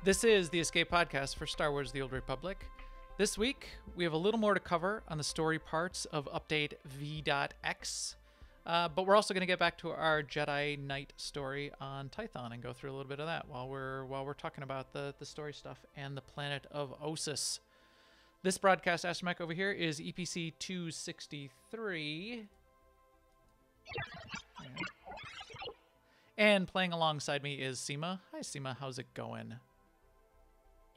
This is the Escape Podcast for Star Wars The Old Republic. This week, we have a little more to cover on the story parts of Update V.X, but we're also going to get back to our Jedi Knight story on Tython and go through a little bit of that while we're talking about the story stuff and the planet of Ossus. This broadcast astromech over here is EPC 263. And playing alongside me is Seema. Hi, Seema. How's it going?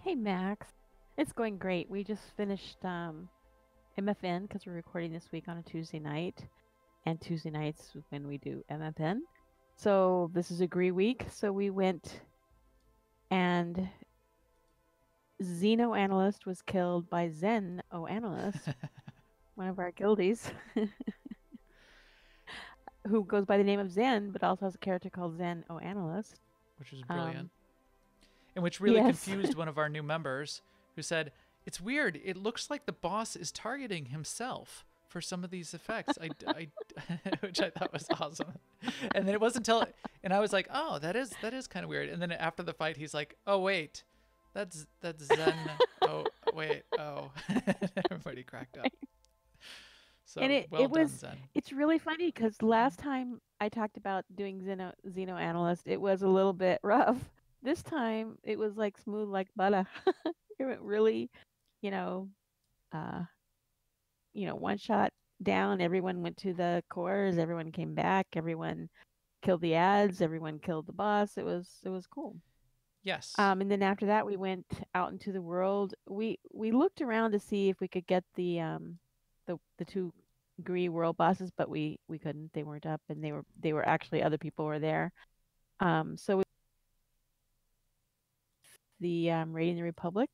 Hey, Max. It's going great. We just finished MFN because we're recording this week on a Tuesday night. And Tuesday nights when we do MFN. So this is Agree Week. So we went and Xeno-Analyst was killed by Zen-O-Analyst, one of our guildies, who goes by the name of Zen, but also has a character called Zen-O-Analyst. Which is brilliant. And which really confused one of our new members who said, "It's weird. It looks like the boss is targeting himself for some of these effects." Which I thought was awesome. And then it wasn't until, and I was like, "Oh, that is kind of weird." And then after the fight, he's like, "Oh wait, that's Zen. Oh wait, oh." Everybody cracked up. So and well done, Zen. It's really funny because last time I talked about doing Xeno-Analyst, it was a little bit rough. This time it was like smooth like butter. It went really, one shot down. Everyone went to the cores. Everyone came back. Everyone killed the ads. Everyone killed the boss. It was cool. Yes. And then after that, we went out into the world. We looked around to see if we could get the two Gree world bosses, but we couldn't. They weren't up, and they were actually other people were there. So Raiding the Republic.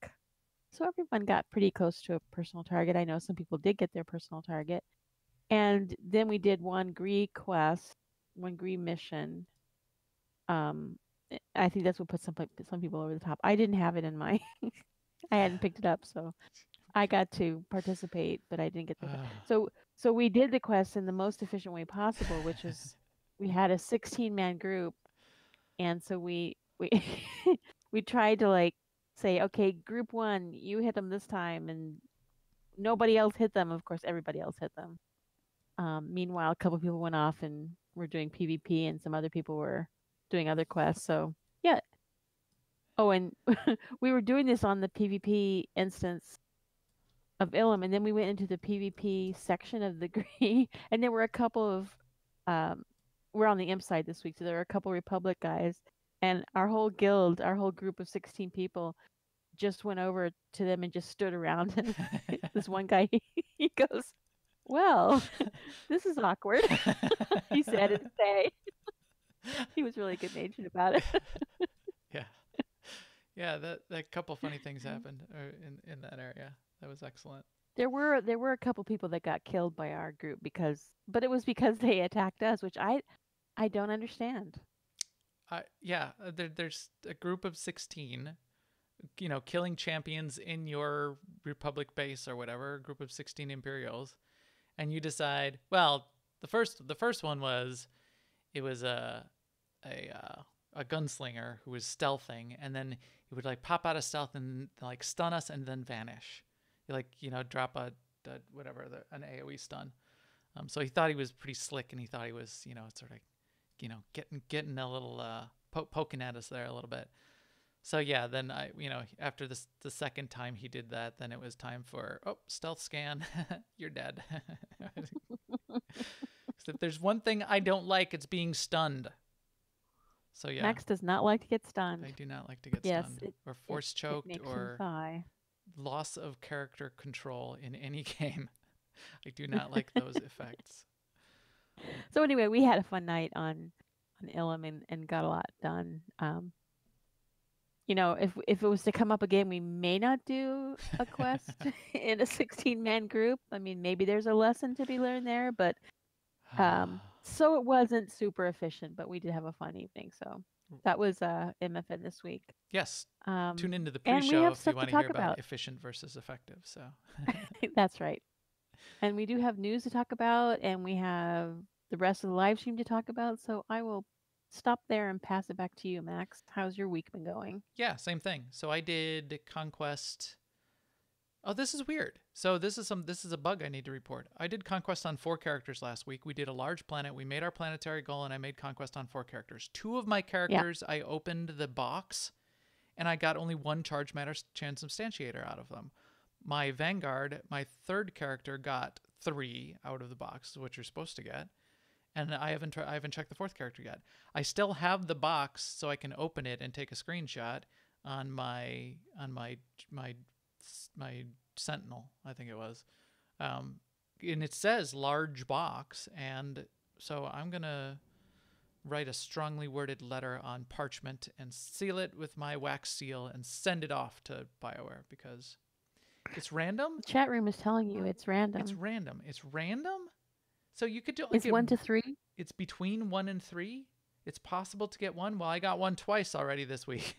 So everyone got pretty close to a personal target. I know some people did get their personal target. And then we did one Gree quest, one Gree mission. I think that's what put some people over the top. I didn't have it in my I hadn't picked it up, so I got to participate, but I didn't get the so we did the quest in the most efficient way possible, which is we had a 16-man group, and so we we tried to say, okay, group one, you hit them this time, and nobody else hit them. Of course, everybody else hit them. Meanwhile, a couple of people went off and were doing PvP, and some other people were doing other quests. So yeah. Oh, and we were doing this on the PvP instance of Ilum, and then we went into the PvP section of the Gree, and there were a couple of we're on the imp side this week, so there were a couple Republic guys, and our whole guild, our whole group of 16 people just went over to them and just stood around, and this one guy, he goes, "Well, this is awkward." He said it today. He was really good-natured about it. Yeah, that couple funny things happened in that area. That was excellent. There were a couple people that got killed by our group but it was because they attacked us, which I don't understand. There's a group of 16, killing champions in your Republic base or whatever, a group of 16 Imperials, and you decide, well, the first one was, it was a gunslinger who was stealthing, and then he would pop out of stealth and stun us and then vanish. He drop an AoE stun. So he thought he was pretty slick, and he thought he was sort of getting a little poking at us there a little bit. So yeah, then after the second time he did that, then it was time for stealth scan. You're dead. If there's one thing I don't like, it's being stunned. So yeah, Max does not like to get stunned. I do not like to get stunned or force choked or loss of character control in any game. I do not like those effects. So anyway, we had a fun night on Ilum and got a lot done. If it was to come up again, we may not do a quest in a 16-man group. I mean, maybe there's a lesson to be learned there, but so it wasn't super efficient, but we did have a fun evening. So that was MFN this week. Yes. Tune into the pre-show if you want to hear about efficient versus effective. So that's right. And we do have news to talk about, and we have the rest of the live stream to talk about. So I will stop there and pass it back to you, Max. How's your week been going? Yeah, same thing. So I did Conquest. Oh, this is weird. So this is a bug I need to report. I did Conquest on 4 characters last week. We did a large planet. We made our planetary goal, and I made Conquest on 4 characters. 2 of my characters, I opened the box, and I got only 1 charge matter transubstantiator out of them. My Vanguard, my 3rd character, got 3 out of the box, which you're supposed to get. And I haven't checked the 4th character yet. I still have the box, so I can open it and take a screenshot on my Sentinel, I think it was. And it says large box, and so I'm gonna write a strongly worded letter on parchment and seal it with my wax seal and send it off to BioWare because it's random. The chat room is telling you it's random. It's random. It's random. So you could do it's 1 to 3. It's between 1 and 3. It's possible to get 1. Well, I got 1 twice already this week.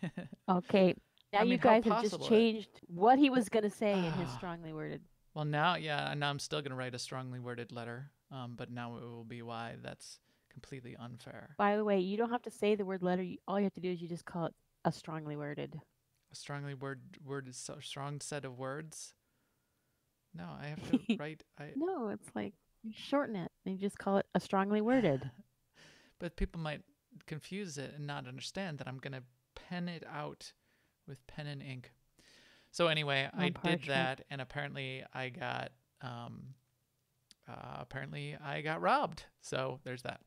Okay. Now you guys have just changed what he was going to say in his strongly worded. Well, now, yeah, and now I'm still going to write a strongly worded letter, but now it will be why that's completely unfair. By the way, you don't have to say the word letter. All you have to do is you just call it a strongly worded. A strongly worded, strong set of words? No, I have to write... No, it's like, you shorten it and you just call it a strongly worded. But people might confuse it and not understand that I'm going to pen it out with pen and ink. So anyway, I did that, and apparently I got robbed. So there's that.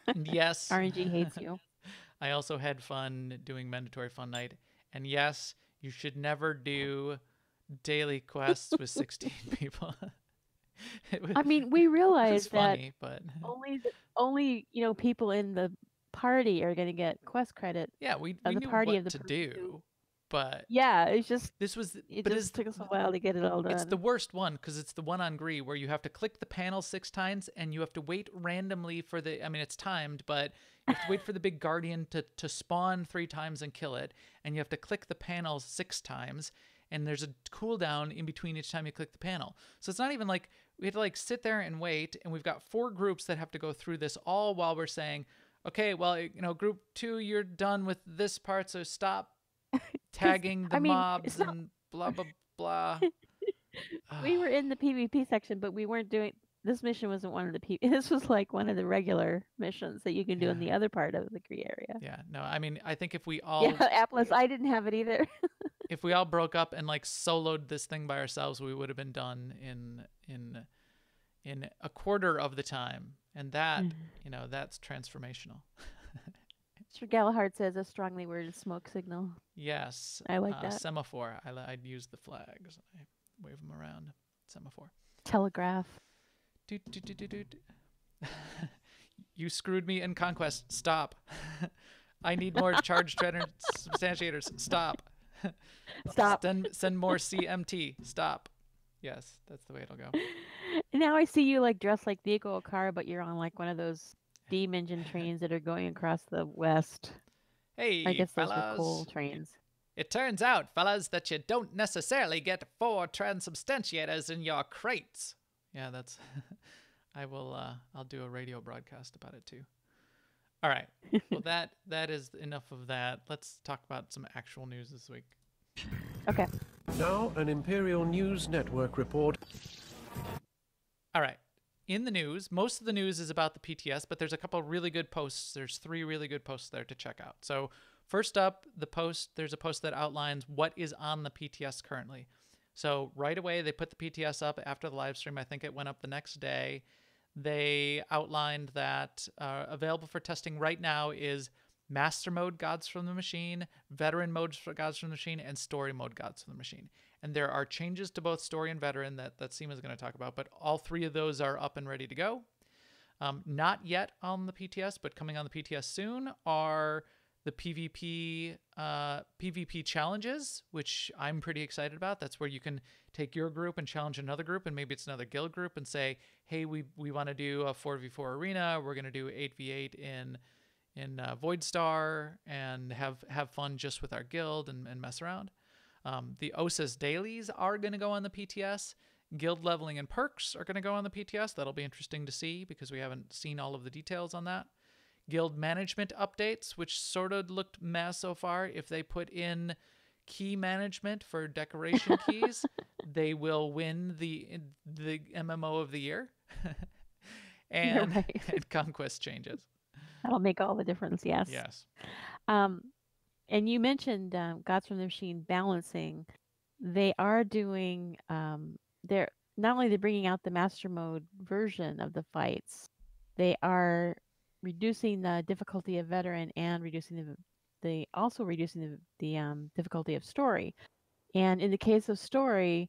And yes, RNG hates you. I also had fun doing Mandatory Fun Night, and yes, you should never do daily quests with 16 people. I mean, we realize that funny, but only people in the party are going to get quest credit. Yeah, we knew party what of the to do, but yeah, it's just it just took us a while to get it all done. It's the worst one because it's the one on Gree where you have to click the panel 6 times and you have to wait randomly for the. I mean, it's timed, but you have to wait for the big guardian to spawn 3 times and kill it, and you have to click the panel 6 times. And there's a cooldown in between each time you click the panel. So it's not even like we have to like sit there and wait. And we've got 4 groups that have to go through this all while we're saying, okay, well, group 2, you're done with this part. So stop tagging the mobs and blah, blah, blah. We were in the PvP section, but we weren't doing, this mission wasn't one of the PvP. This was like one of the regular missions that you can do in the other part of the Gree area. Yeah, no, I mean, I think if we all... Yeah, Apples, I didn't have it either. If we all broke up and like soloed this thing by ourselves, we would have been done in a quarter of the time, and that that's transformational. Mr. Galahard says a strongly worded smoke signal. Yes, I like that. Semaphore. I'd use the flags. I wave them around. Semaphore. Telegraph. Doot, doot, doot, doot, doot. You screwed me in Conquest. Stop. I need more charge substantiators. Stop. Stop. Send more CMT. Stop. Yes, that's the way it'll go. And now I see you like dressed like Diego Okara, but you're on like one of those steam engine trains that are going across the west. Hey, I guess those fellas. were coal trains. It turns out, fellas, that you don't necessarily get 4 transubstantiators in your crates. Yeah, that's... I'll do a radio broadcast about it too. All right. Well, that is enough of that. Let's talk about some actual news this week. Okay. Now, an Imperial News Network report. All right. In the news, most of the news is about the PTS, but there's a couple really good posts. There's 3 really good posts there to check out. So first up, there's a post that outlines what is on the PTS currently. So right away, they put the PTS up after the live stream. I think it went up the next day. They outlined that available for testing right now is Master Mode Gods from the Machine, Veteran Mode Gods from the Machine, and Story Mode Gods from the Machine. And there are changes to both Story and Veteran that Seema is going to talk about, but all 3 of those are up and ready to go. Not yet on the PTS, but coming on the PTS soon are the PvP challenges, which I'm pretty excited about. That's where you can take your group and challenge another group, and maybe it's another guild group, and say, hey, we want to do a 4v4 arena. We're going to do 8v8 in Void Star and have fun just with our guild and mess around. The Ossus dailies are going to go on the PTS. Guild leveling and perks are going to go on the PTS. That'll be interesting to see because we haven't seen all of the details on that. guild management updates, which sort of looked meh so far. If they put in key management for decoration keys, they will win the MMO of the year. And, right. and conquest changes. That'll make all the difference. Yes. Yes. And you mentioned Gods from the Machine balancing. They are doing. They're not only they're bringing out the master mode version of the fights, they are reducing the difficulty of veteran and reducing the difficulty of story. And in the case of story,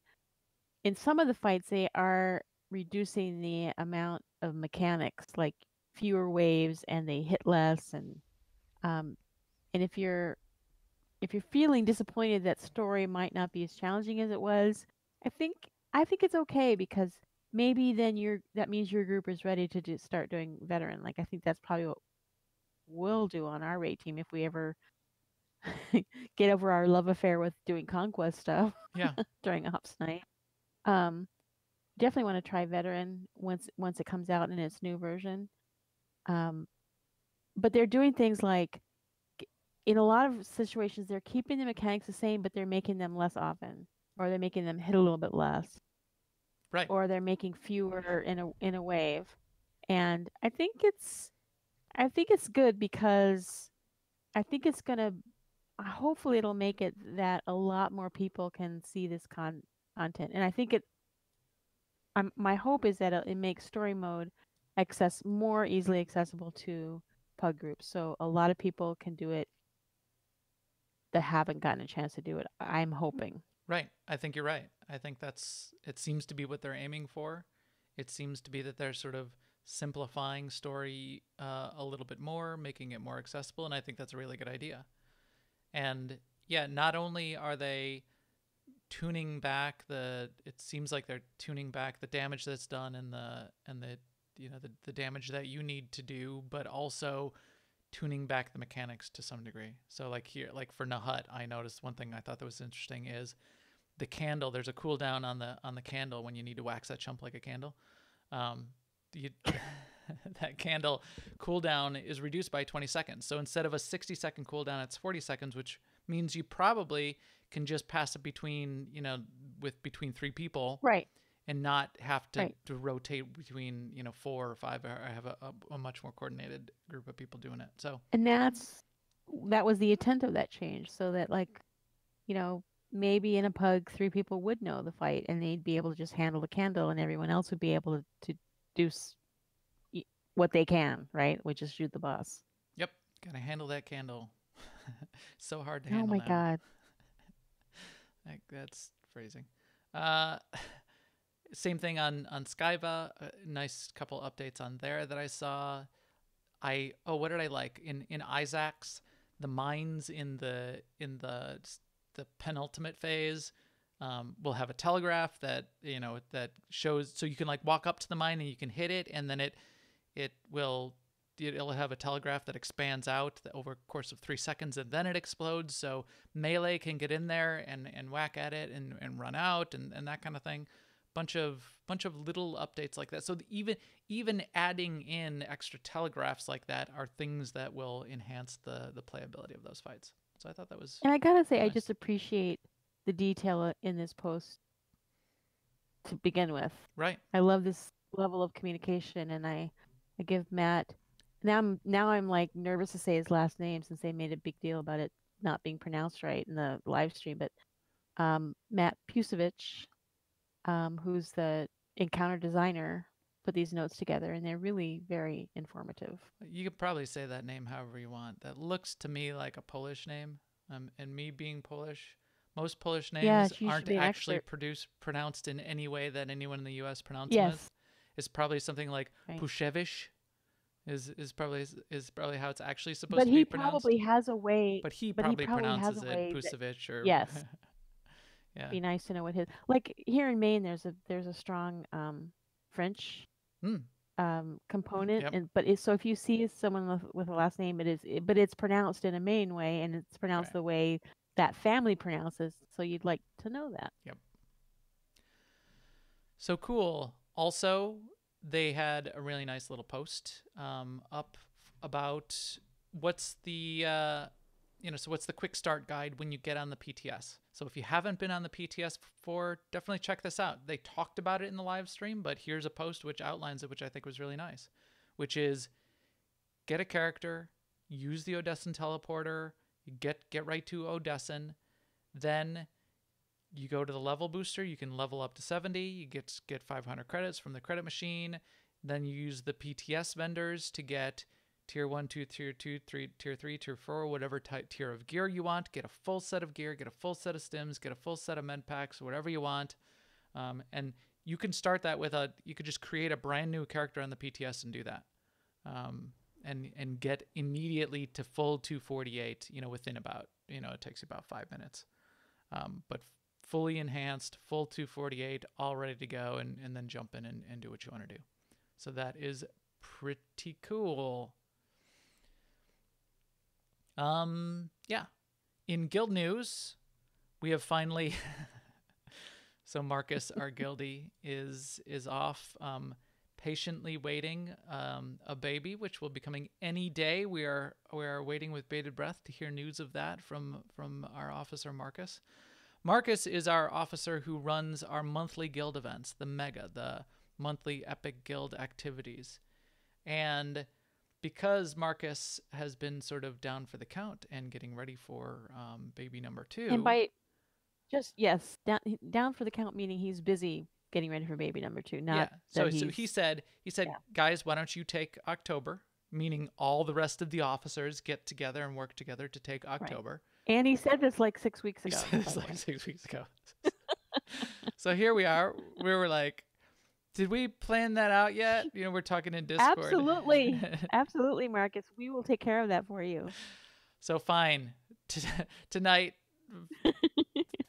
in some of the fights, they are reducing the amount of mechanics, like fewer waves, and they hit less. And if you're feeling disappointed that story might not be as challenging as it was, I think it's okay, because maybe then that means your group is ready to start doing veteran. Like, I think that's probably what we'll do on our raid team if we ever get over our love affair with doing conquest stuff. Yeah. During ops night. Definitely want to try veteran once it comes out in its new version. But they're doing things like, in a lot of situations, they're keeping the mechanics the same, but they're making them less often, or they're making them hit a little bit less, Right. or they're making fewer in a wave. And I think it's good, because I think it's gonna hopefully it'll make it that a lot more people can see this content. And I think my hope is that it makes story mode more easily accessible to pug groups, so a lot of people can do it that haven't gotten a chance to do it. I'm hoping. Right. I think you're right. I think it seems to be what they're aiming for. It seems to be that they're sort of simplifying story a little bit more, making it more accessible, and I think that's a really good idea. And yeah, not only are they tuning back it seems like they're tuning back the damage that's done and the damage that you need to do, but also tuning back the mechanics to some degree. So like here, like for Nahut, I noticed one thing I thought that was interesting is the candle. There's a cooldown on the candle when you need to wax that chump like a candle. That candle cooldown is reduced by 20 seconds. So instead of a 60-second cooldown, it's 40 seconds, which means you probably can just pass it between 3 people, right, and not have to rotate between 4 or 5. I have a much more coordinated group of people doing it. So, and that was the intent of that change, so that, like, maybe in a pug 3 people would know the fight and they'd be able to just handle the candle, and everyone else would be able to do what they can, right, which is shoot the boss. Yep, gotta handle that candle. So hard to handle. Oh my god. That's phrasing. Same thing on Skyva. Nice couple updates on there that I saw. What did I like in Isaac's, the mines in the penultimate phase will have a telegraph that that shows, so you can like walk up to the mine and you can hit it, and then it'll have a telegraph that expands out over a course of 3 seconds, and then it explodes, so melee can get in there and whack at it and run out and that kind of thing. Bunch of little updates like that. So even adding in extra telegraphs like that are things that will enhance the playability of those fights. So I thought that was. And I gotta say, nice. I just appreciate the detail in this post to begin with. Right. I love this level of communication, and I give Matt. Now I'm like nervous to say his last name, since they made a big deal about it not being pronounced right in the live stream. But Matt Pusevich, who's the encounter designer, put these notes together, and they're really very informative. You could probably say that name however you want. That looks to me like a Polish name. And me being Polish, most Polish names aren't actually pronounced in any way that anyone in the U.S. pronounces them. It's probably something like Pushevich. Is probably how it's actually supposed to be pronounced. But he probably has a way. But he probably pronounces it Pusevich or. Yes. Yeah. Be nice to know what his, like here in Maine. There's a strong French component, Yep. So if you see someone with a last name, but it's pronounced in a Maine way, and it's pronounced the way that family pronounces. So you'd like to know that. Yep. So cool. Also, they had a really nice little post up about what's the so what's the quick start guide when you get on the PTS. So if you haven't been on the PTS before, definitely check this out. They talked about it in the live stream, but here's a post which outlines it, which I think was really nice, which is get a character, use the Odessan teleporter, get right to Odessan, then you go to the level booster, you can level up to 70, you get 500 credits from the credit machine, then you use the PTS vendors to get tier 1, 2, tier 2, 3, tier 3, tier 4, whatever type tier of gear you want, get a full set of gear, get a full set of stims, get a full set of med packs, whatever you want. And you can start that with you could just create a brand new character on the PTS and do that. And get immediately to full 248, within about, it takes you about 5 minutes. But fully enhanced, full 248, all ready to go, and then jump in and do what you want to do. So that is pretty cool. Yeah. In guild news, we have finally so Marcus, our guildie, is off patiently waiting a baby, which will be coming any day. We are waiting with bated breath to hear news of that from our officer Marcus. Marcus is our officer who runs our monthly guild events, the monthly epic guild activities. And because Marcus has been sort of down for the count and getting ready for baby number 2. And by down for the count, meaning he's busy getting ready for baby number 2. Not so he said, guys, why don't you take October? Meaning all the rest of the officers get together and work together to take October. Right. And he said this like 6 weeks ago. He said this like 6 weeks ago. So here we are. We were like, did we plan that out yet? We're talking in Discord. Absolutely. Absolutely, Marcus. We will take care of that for you. So fine. Tonight,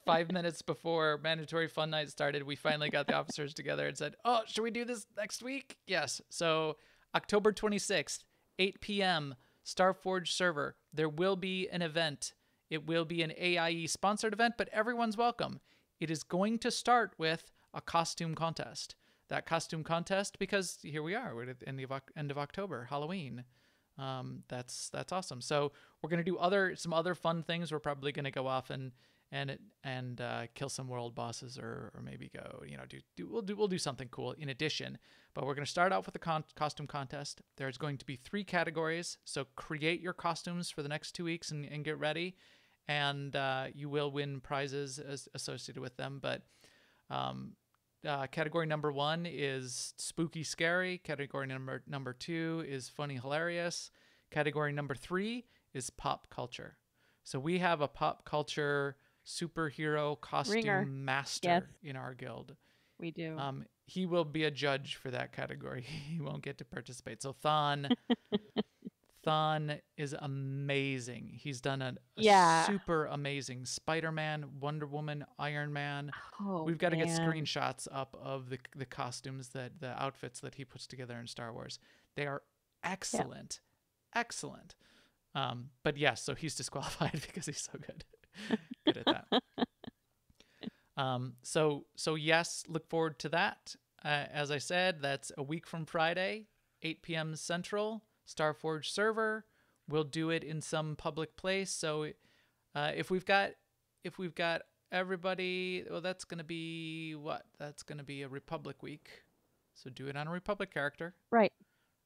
5 minutes before mandatory fun night started, we finally got the officers together and said, oh, should we do this next week? Yes. So October 26th, 8 p.m., Starforge server. There will be an event. It will be an AIE sponsored event, but everyone's welcome. It is going to start with a costume contest. That costume contest, because here we are, we're at the end of October, Halloween. That's awesome. So we're gonna do some other fun things. We're probably gonna go off and kill some world bosses, or maybe go, we'll do something cool in addition. But we're gonna start out with the costume contest. There's going to be 3 categories. So create your costumes for the next 2 weeks and get ready, and you will win prizes associated with them. But category number 1 is spooky scary. Category number 2 is funny hilarious. Category number 3 is pop culture. So we have a pop culture superhero costume master in our guild. We do. He will be a judge for that category. He won't get to participate. So Thon is amazing. He's done a super amazing Spider-Man, Wonder Woman, Iron Man. Oh, we've got to get screenshots up of the costumes, the outfits that he puts together in Star Wars. They are excellent. Yeah. Excellent. But yes, so he's disqualified because he's so good. Good at that. So yes, look forward to that. As I said, that's a week from Friday, 8 p.m. Central. Starforge server. We'll do it in some public place. So if we've got everybody, well, that's going to be what? That's going to be a Republic week. So do it on a Republic character. Right.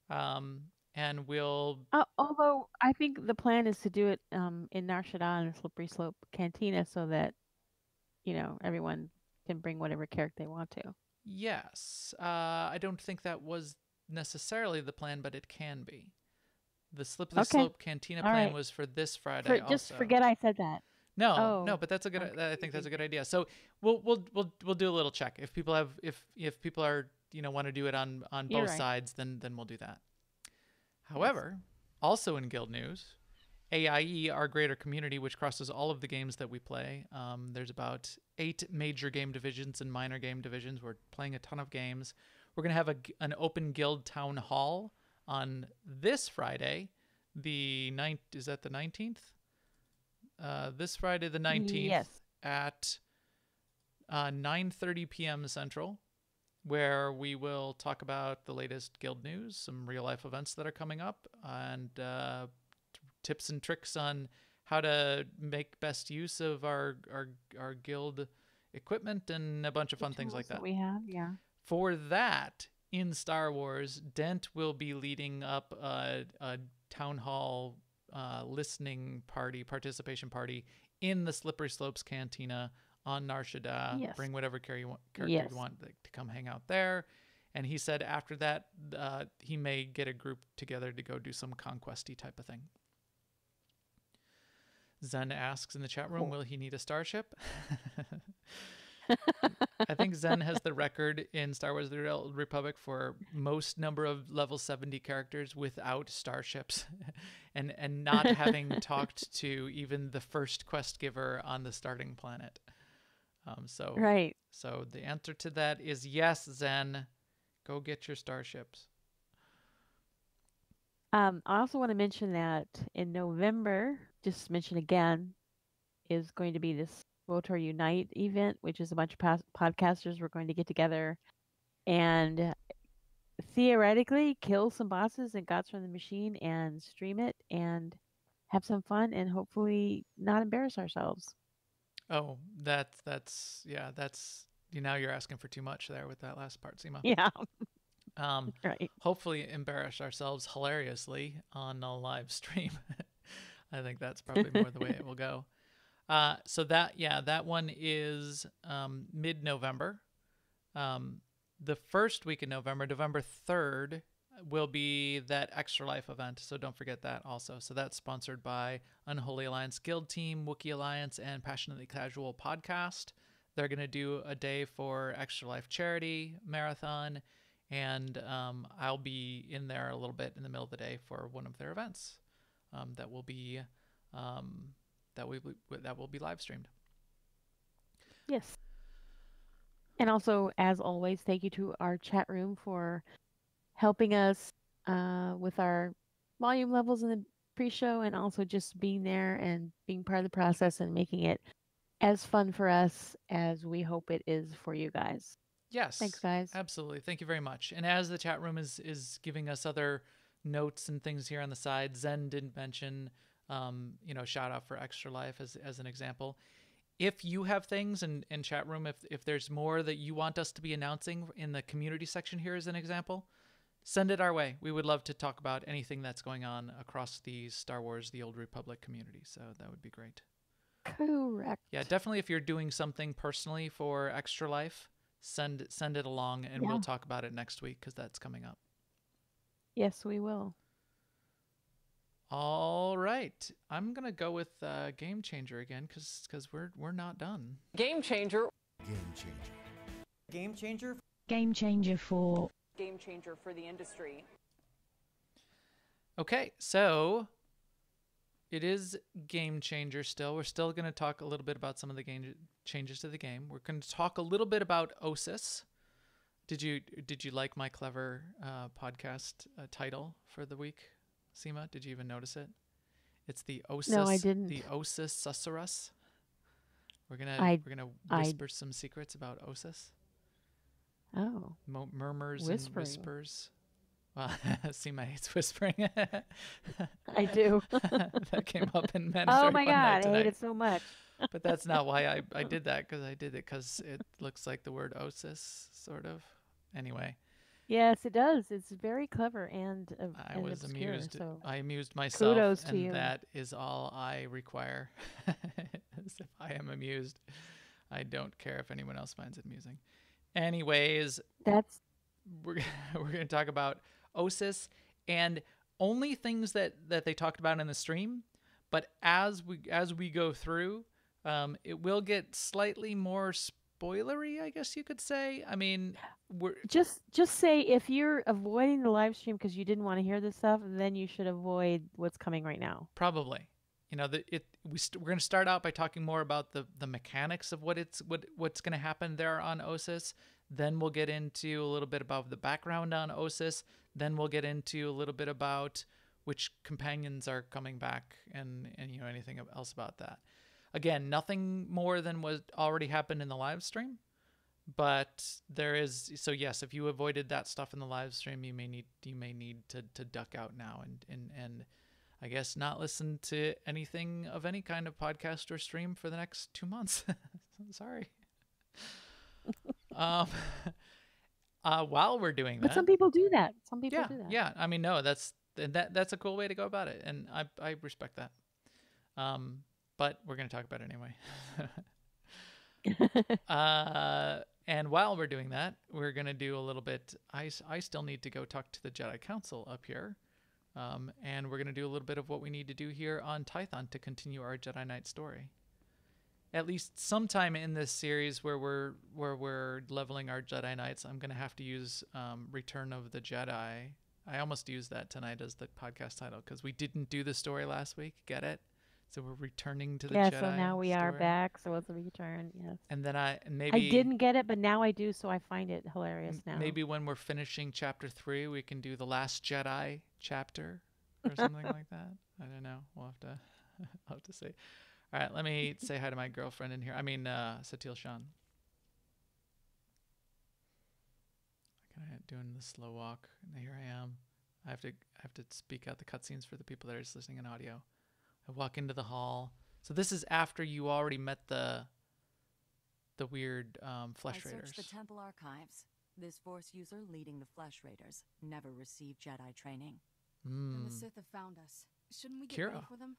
And we'll... although I think the plan is to do it in Nar Shaddaa and Slippery Slope Cantina so that, everyone can bring whatever character they want to. Yes. I don't think that was necessarily the plan, but it can be. The Slippery Slope Cantina plan was for this Friday. Just forget I said that. No, but that's a good. Okay. I think that's a good idea. So we'll do a little check. If people have if people are want to do it on both sides, then we'll do that. However, also in guild news, AIE, our greater community, which crosses all of the games that we play. There's about 8 major game divisions and minor game divisions. We're playing a ton of games. We're going to have an open guild town hall on this Friday, the 9th. Is that the 19th? This Friday, the 19th, yes. At 9:30 p.m. Central. where we will talk about the latest guild news, some real life events that are coming up, and tips and tricks on how to make best use of our guild equipment and a bunch of fun things like that. We have, yeah. For that, in Star Wars, Dent will be leading up a town hall listening party, participation party in the Slippery Slopes Cantina on Nar Shaddaa. Yes. Bring whatever character you want to come hang out there. And he said after that, he may get a group together to go do some conquesty type of thing. Zen asks in the chat room, will he need a starship? I think Zen has the record in Star Wars The Old Republic for most number of level 70 characters without starships and not having talked to even the first quest giver on the starting planet. Right. So the answer to that is yes, Zen. Go get your starships. I also want to mention that in November, just mention again, is going to be this SWTOR Unite event, which is a bunch of podcasters. We're going to get together and theoretically kill some bosses and gods from the machine and stream it and have some fun and hopefully not embarrass ourselves. Oh, that's now you're asking for too much there with that last part, Seema. Yeah. Right. Hopefully embarrass ourselves hilariously on a live stream. I think that's probably more the way it will go. So that one is mid-November. The first week in November, November 3rd, will be that Extra Life event. So don't forget that also. So that's sponsored by Unholy Alliance Guild Team, Wookiee Alliance, and Passionately Casual Podcast. They're going to do a day for Extra Life charity marathon. And I'll be in there a little bit in the middle of the day for one of their events that will be live streamed. Yes. And also, as always, thank you to our chat room for helping us with our volume levels in the pre-show, and also just being there and being part of the process and making it as fun for us as we hope it is for you guys. Yes. Thanks, guys. Absolutely. Thank you very much. And as the chat room is giving us other notes and things here on the side, Zen didn't mention, shout out for Extra Life as an example. If you have things in chat room, if there's more that you want us to be announcing in the community section here as an example, send it our way. We would love to talk about anything that's going on across the Star Wars The Old Republic community. So that would be great. Correct. Yeah, definitely if you're doing something personally for Extra Life, send it along, and we'll talk about it next week because that's coming up. Yes, we will. All right, I'm gonna go with Game Changer again because we're not done. Game Changer. Game Changer. Game Changer. Game Changer for. Game Changer for the industry. Okay, so it is Game Changer still. We're still going to talk a little bit about some of the changes to the game. We're going to talk a little bit about Ossus. Did you like my clever podcast title for the week, Seema? Did you even notice it? It's the Ossus. No, I didn't. The Ossus Susurrus. We're gonna whisper some secrets about Ossus. Oh. Murmurs Whispering. and whispers. Well, Seema hates whispering. I do. That came up in Men. Oh my God, I hate it so much. But that's not why I did that, because it looks like the word Ossus, sort of. Anyway. Yes, it does. It's very clever and I was obscure, amused. So. I amused myself, Kudos to and you. that is all I require. As if I am amused, I don't care if anyone else finds it amusing. Anyways, we're going to talk about Ossus and only things that they talked about in the stream. But as we go through, it will get slightly more spoilery, I guess you could say. I mean, we're just say if you're avoiding the live stream because you didn't want to hear this stuff, then you should avoid what's coming right now. Probably. We're going to start out by talking more about the mechanics of what's going to happen there on Ossus. Then we'll get into a little bit about the background on Ossus. Then we'll get into a little bit about which companions are coming back and anything else about that. Again, nothing more than what already happened in the live stream. But there is, so yes, if you avoided that stuff in the live stream, you may need to duck out now and I guess not listen to anything of any kind of podcast or stream for the next 2 months. Sorry. While we're doing that, but some people do that. Some people do that. Yeah. I mean, no, that's a cool way to go about it, and I respect that. But we're gonna talk about it anyway. And while we're doing that, we're gonna do a little bit. I still need to go talk to the Jedi Council up here, and we're gonna do a little bit of what we need to do here on Tython to continue our Jedi Knight story. At least sometime in this series where we're leveling our Jedi Knights, I'm gonna have to use Return of the Jedi. I almost used that tonight as the podcast title because we didn't do the story last week. Get it? So we're returning to the Jedi. Yeah, so now we are back. So it's a return. Yes. And then I didn't get it, but now I do. So I find it hilarious now. Maybe when we're finishing chapter 3, we can do the Last Jedi chapter or something like that. I don't know. We'll have to see. All right, let me say hi to my girlfriend in here. I mean, Satil Shan. Kind of doing the slow walk, and here I am. I have to speak out the cutscenes for the people that are just listening in audio. I walk into the hall. So this is after you already met the weird flesh raiders. I searched the temple archives. This Force user leading the flesh raiders never received Jedi training. And the Sith have found us. Shouldn't we get ready for them?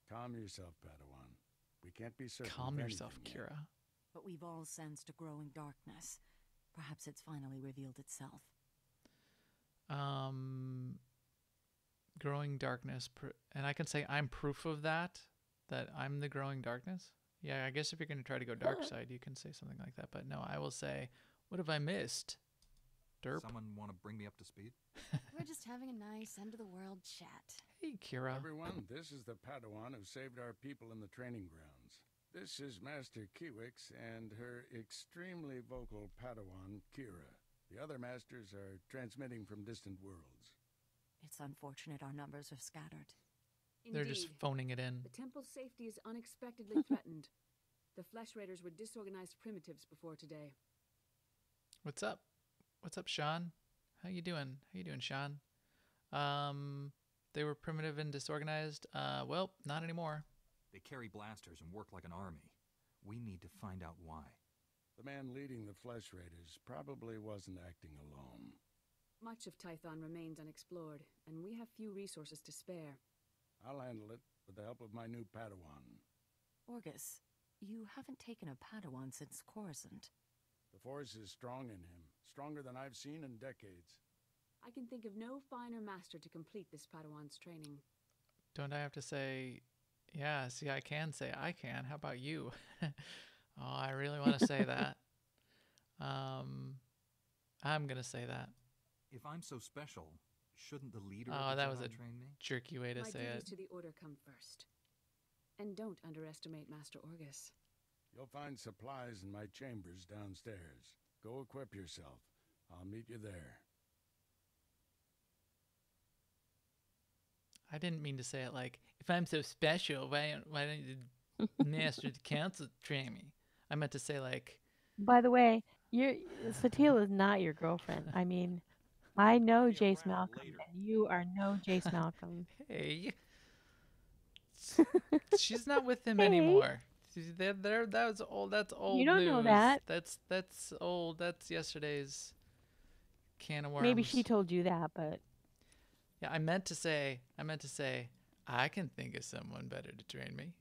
Calm yourself, Padawan. We can't be certain. Calm yourself, Kira. But we've all sensed a growing darkness. Perhaps it's finally revealed itself. Growing darkness, and I can say I'm proof of that I'm the growing darkness. Yeah, I guess if you're going to try to go dark side, you can say something like that. But no, I will say, what have I missed? Derp. Someone want to bring me up to speed? We're just having a nice end-of-the-world chat. Hey, Kira. Everyone, this is the Padawan who saved our people in the training grounds. This is Master Kiwix and her extremely vocal Padawan, Kira. The other masters are transmitting from distant worlds. It's unfortunate our numbers are scattered. Indeed. They're just phoning it in. The temple's safety is unexpectedly threatened. The flesh raiders were disorganized primitives before today. What's up? What's up, Sean? How you doing? Sean? They were primitive and disorganized. Well, not anymore. They carry blasters and work like an army. We need to find out why. The man leading the flesh raiders probably wasn't acting alone. Much of Tython remains unexplored, and we have few resources to spare. I'll handle it with the help of my new Padawan. Orgus, you haven't taken a Padawan since Coruscant. The Force is strong in him, stronger than I've seen in decades. I can think of no finer master to complete this Padawan's training. Don't I have to say, yeah, see, I can say I can. How about you? Oh, I really want to say that. I'm going to say that. If I'm so special, shouldn't the leader of the that Jedi was a train me? jerky way to My say duties it. to the Order come first. And don't underestimate Master Orgus. You'll find supplies in my chambers downstairs. Go equip yourself. I'll meet you there. I didn't mean to say it like, if I'm so special, why don't the Master of the Council train me? I meant to say like... By the way, Satil is not your girlfriend. I mean, I know Jace Malcolm, and you are no Jace Malcolm. Hey. She's not with him anymore. That's old. That's old. You don't news. know that. That's old. That's yesterday's can of worms. Maybe she told you that, but yeah, I meant to say, I can think of someone better to train me.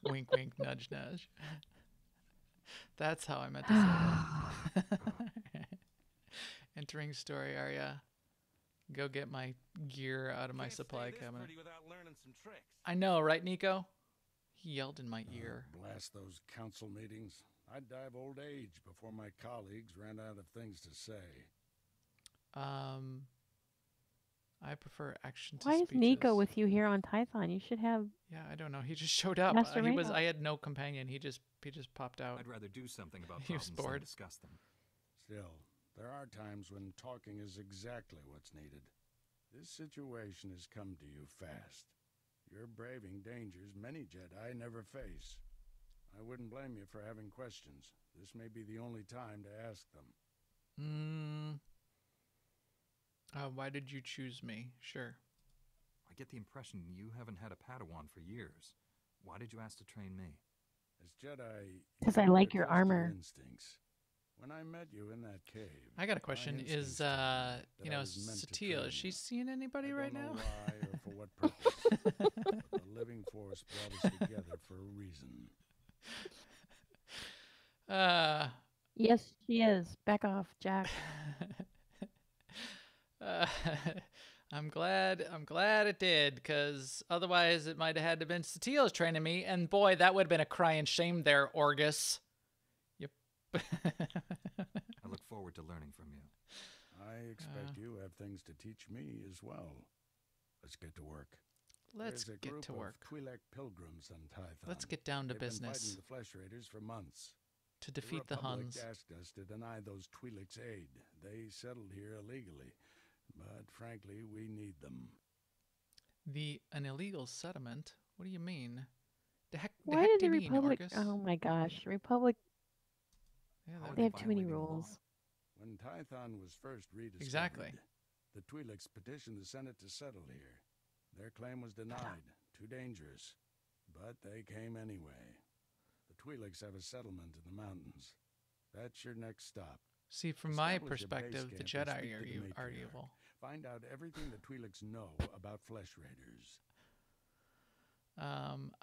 Wink, wink, nudge, nudge. That's how I meant to say it. Entering story area. Go get my gear out of my supply cabinet. I know, right, Nico? He yelled in my ear. Blast those council meetings. I'd die of old age before my colleagues ran out of things to say. I prefer action to why speeches. is Nico with you here on Tython? You should have. Yeah, I don't know. He just showed up. I had no companion. He just popped out. I'd rather do something about He was problems bored. than discuss them. Still, there are times when talking is exactly what's needed. This situation has come to you fast. You're braving dangers many Jedi never face. I wouldn't blame you for having questions. This may be the only time to ask them. Why did you choose me? Sure. I get the impression you haven't had a Padawan for years. Why did you ask to train me? As Jedi, Because I like your armor. Instincts. When I met you in that cave, I got a question. Is you know, SWTOR, is she seeing anybody right now? Why or for what purpose? The living force brought us together for a reason. Yes, she is. Back off, Jack. I'm glad it did, because otherwise it might have had to been SWTOR's training me, and boy, that would have been a crying shame there, Orgus. Yep. I look forward to learning from you. I expect you have things to teach me as well. Let's get to work. Let's There's a get group to work. of Twi'lek pilgrims on Tython. Let's get down to They've been business. fighting the Flesh Raiders for months. To defeat the Huns. Republic asked us to deny those Twi'lek's aid. They settled here illegally, but frankly, we need them. An illegal settlement? What do you mean? Why did the Republic? Oh my gosh, Republic. Yeah, they have too many rules. When Tython was first rediscovered, exactly. The Twi'leks petitioned the Senate to settle here. Their claim was denied. Too dangerous. But they came anyway. The Twi'leks have a settlement in the mountains. That's your next stop. See, from my perspective, the Jedi are evil. Find out everything the Twi'leks know about Flesh Raiders.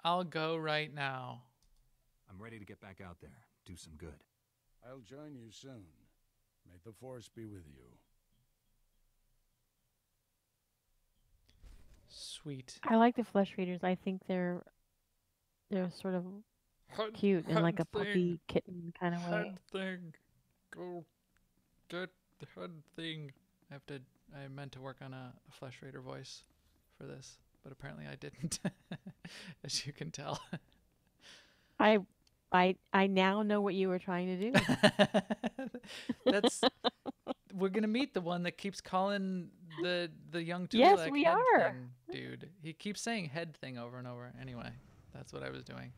I'll go right now. I'm ready to get back out there. Do some good. I'll join you soon. May the Force be with you. Sweet. I like the Flesh Raiders. I think they're sort of cute in like a puppy kitten kind of way. Head thing. Go get the head thing. I meant to work on a Flesh Raider voice for this, but apparently I didn't, as you can tell. I now know what you were trying to do. We're gonna meet the one that keeps calling the young Twi'lek yes, we head are. thing, dude. He keeps saying head thing over and over. Anyway, that's what I was doing.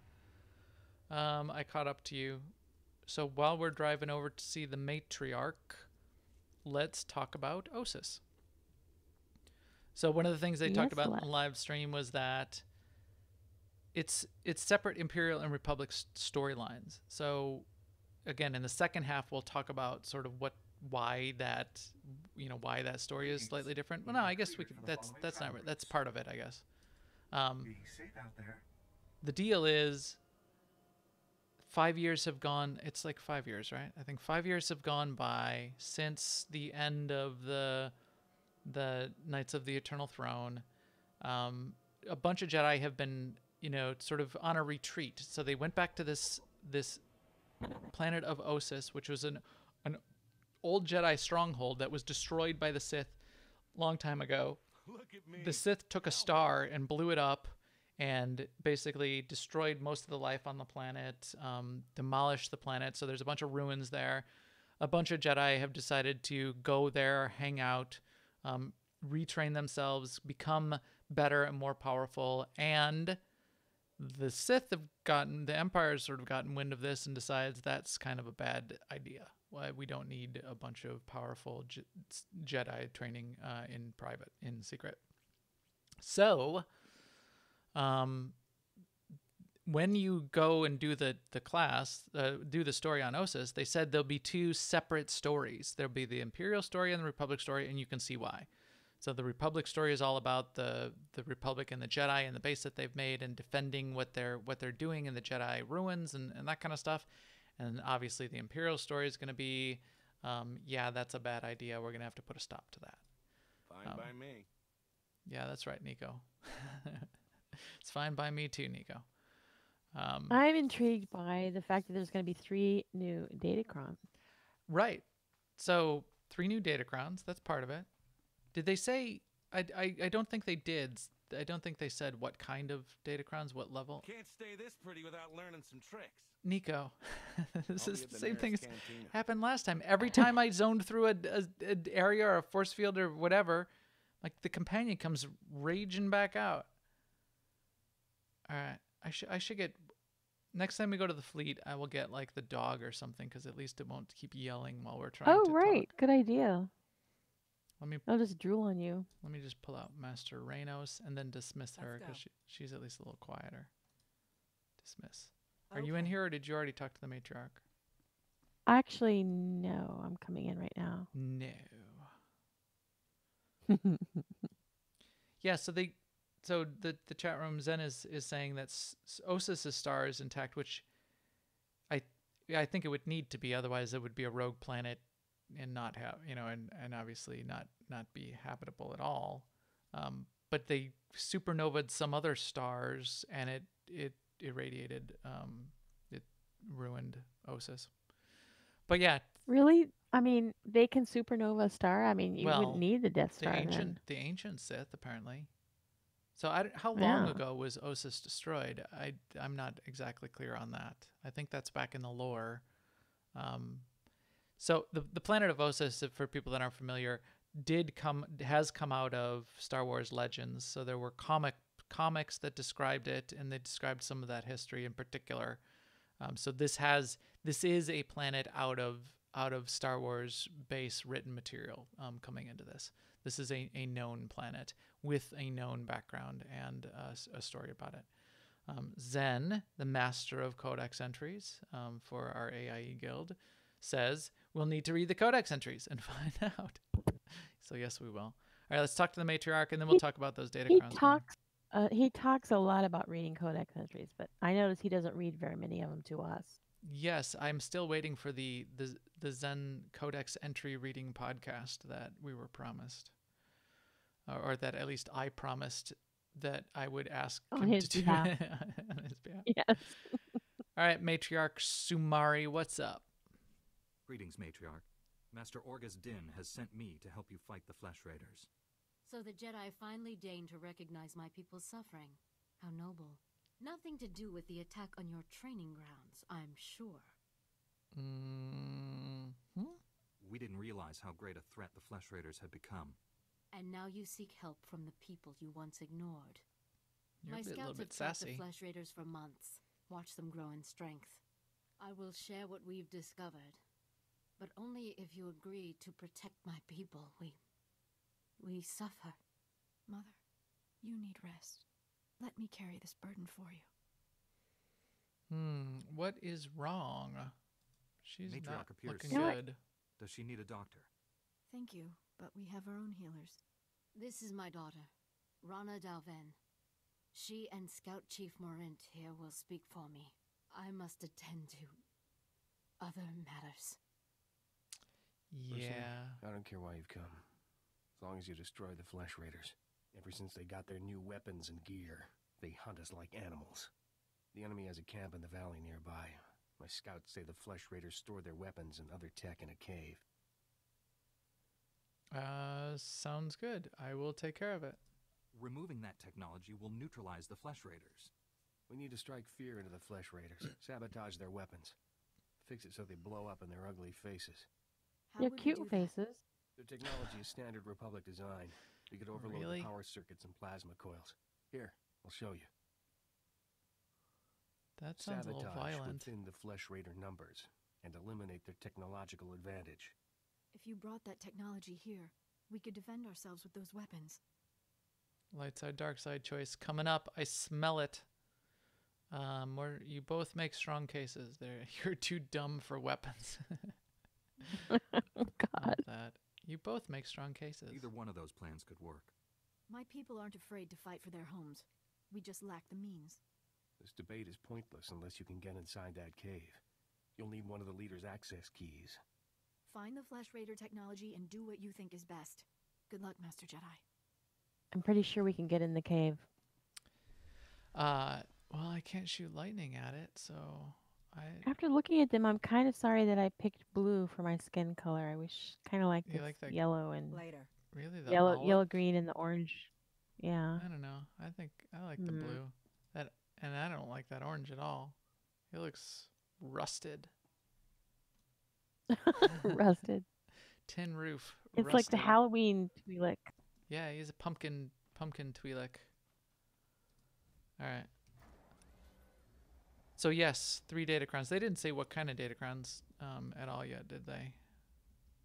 I caught up to you. So while we're driving over to see the matriarch, let's talk about Ossus. So one of the things they talked about in the live stream was that it's separate Imperial and Republic storylines. So again, in the second half, we'll talk about sort of why that story is slightly different. Well, no, I guess we could. That's not right. That's part of it, I guess. Be safe out there. The deal is 5 years have gone. It's like 5 years, right? I think 5 years have gone by since the end of the Knights of the Eternal Throne. A bunch of Jedi have been, sort of on a retreat. So they went back to this planet of Ossus, which was an old Jedi stronghold that was destroyed by the Sith long time ago. Look at me. The Sith took a star and blew it up and basically destroyed most of the life on the planet, demolished the planet. So there's a bunch of ruins there. A bunch of Jedi have decided to go there, hang out, retrain themselves, become better and more powerful. And the Sith the Empire's sort of gotten wind of this and decides that's kind of a bad idea. Why we don't need a bunch of powerful Jedi training in secret. So, when you go and do the class, do the story on Ossus, they said there'll be two separate stories. There'll be the Imperial story and the Republic story, and you can see why. So the Republic story is all about the Republic and the Jedi and the base that they've made and defending what they're doing in the Jedi ruins and that kind of stuff. And obviously the Imperial story is going to be, yeah, that's a bad idea. We're going to have to put a stop to that. Fine by me. Yeah, that's right, Nico. It's fine by me too, Nico. I'm intrigued by the fact that there's going to be 3 new Datacrons. Right. So 3 new Datacrons. That's part of it. Did they say? I don't think they did. I don't think they said what kind of Datacrons, what level. Can't stay this pretty without learning some tricks. Nico, this is the same thing as happened last time. Every time I zoned through an area or a force field or whatever, like the companion comes raging back out. All right, I should get. Next time we go to the fleet, I will get like the dog or something, because at least it won't keep yelling while we're trying Oh, to right. talk. Good idea. Let me I'll just drool on you. let me just pull out Master Reynos and then dismiss her, Let's because go. she's at least a little quieter. Dismiss. Are you in here, or did you already talk to the matriarch? Actually, no. I'm coming in right now. No. Yeah, so the chat room, Zen is saying that Ossus's star is intact, which I think it would need to be, otherwise it would be a rogue planet and not have, and obviously not be habitable at all. But they supernovaed some other stars, and it irradiated, it ruined Ossus. But yeah. Really? I mean, they can supernova a star? I mean, you wouldn't need the Death Star then. The ancient Sith, apparently. So how long Yeah. ago was Ossus destroyed? I'm not exactly clear on that. I think that's back in the lore. So the planet of Ossus, for people that aren't familiar, has come out of Star Wars Legends. So there were comics that described it, and they described some of that history in particular. So this is a planet out of Star Wars base written material coming into this. This is a known planet with a known background and a story about it. Zen, the master of codex entries for our AIE guild, says we'll need to read the codex entries and find out. So yes, we will. All right, let's talk to the matriarch, and then we'll talk about those data crowns. He talks a lot about reading codex entries, but I notice he doesn't read very many of them to us. Yes, I'm still waiting for the Zen Codex entry reading podcast that we were promised, or that at least I promised that I would ask him to do on his behalf. Yes. All right, Matriarch Sumari, what's up? Greetings, Matriarch. Master Orgus Din has sent me to help you fight the Flesh Raiders. So the Jedi finally deigned to recognize my people's suffering. How noble. Nothing to do with the attack on your training grounds, I'm sure. We didn't realize how great a threat the Flesh Raiders had become. And now you seek help from the people you once ignored. You're My a little scouts bit have tracked sassy. the Flesh Raiders for months, watched them grow in strength. I will share what we've discovered, but only if you agree to protect my people. We suffer. Mother, you need rest. Let me carry this burden for you. What is wrong? She's Matriarch not appears looking good. Does she need a doctor? Thank you, but we have our own healers. This is my daughter, Rana Dalven. She and Scout Chief Morint here will speak for me. I must attend to other matters. Yeah. I don't care why you've come. As long as you destroy the Flesh Raiders. Ever since they got their new weapons and gear, they hunt us like animals. The enemy has a camp in the valley nearby. My scouts say the Flesh Raiders store their weapons and other tech in a cave. Sounds good. I will take care of it. Removing that technology will neutralize the Flesh Raiders. We need to strike fear into the Flesh Raiders, sabotage their weapons, fix it so they blow up in their ugly faces. They're cute faces. Their technology is standard Republic design. We could overload Really? the power circuits and plasma coils. Here, I'll show you. That sounds a little Sabotage violent. would thin the Flesh Raider numbers and eliminate their technological advantage. If you brought that technology here, we could defend ourselves with those weapons. Light side, dark side choice coming up. I smell it. You both make strong cases. You're too dumb for weapons. Oh, God. That. You both make strong cases. Either one of those plans could work. My people aren't afraid to fight for their homes. We just lack the means. This debate is pointless unless you can get inside that cave. You'll need one of the leader's access keys. Find the Flesh Raider technology and do what you think is best. Good luck, Master Jedi. I'm pretty sure we can get in the cave. Well, I can't shoot lightning at it, so After looking at them, I'm kind of sorry that I picked blue for my skin color. I wish kind of like You this like that yellow and Later. Really, the yellow, olive? green, and the orange. Yeah. I don't know. I think I like the blue. And I don't like that orange at all. It looks rusted. Rusted. Tin roof. It's rusted. like the Halloween Twi'lek. Yeah, he's a pumpkin Twi'lek. All right. So yes, 3 datacrons. They didn't say what kind of datacrons at all yet, did they?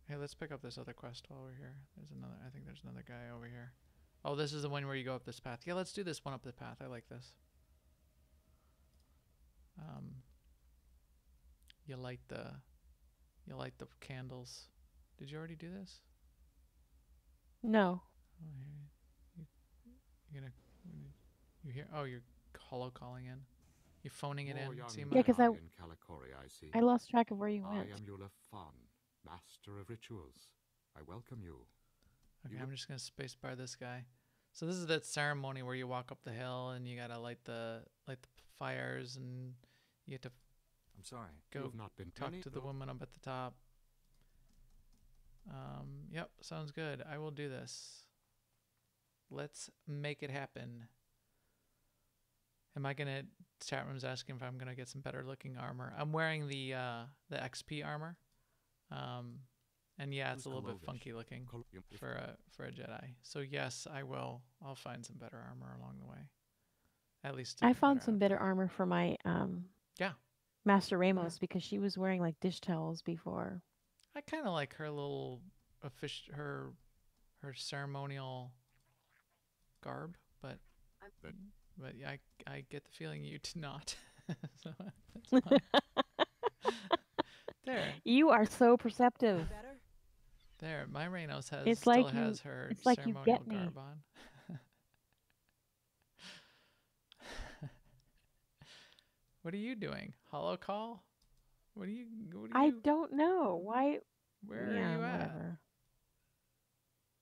Hey, let's pick up this other quest while we're here. There's another. I think there's another guy over here. Oh, this is the one where you go up this path. Yeah, let's do this one up the path. I like this. You light the candles. Did you already do this? No. Oh, you hear? Oh, you're hollow calling in. You're phoning it in. Yeah, because I lost track of where you went. I am Eula Fon, master of rituals. I welcome you. Okay, I'm just gonna spacebar this guy. So this is that ceremony where you walk up the hill and you gotta light the fires and you have to. I'm sorry. Go talk to the woman up at the top. Yep, sounds good. I will do this. Let's make it happen. Am I gonna? Chat room's asking if I'm gonna get some better looking armor. I'm wearing the XP armor, and yeah, it's a little bit funky looking for a Jedi. So yes, I will. I'll find some better armor along the way. At least I found some better armor for my yeah, Master Ramos because she was wearing like dish towels before. I kind of like her little her ceremonial garb, but yeah, I get the feeling you did not. So that's fine. There. You are so perceptive. There, my Reynos has it's still like has her it's like ceremonial you get me. garb on. What are you doing? Hollow call? What are you? I don't know. Why? Where are you at? Whatever.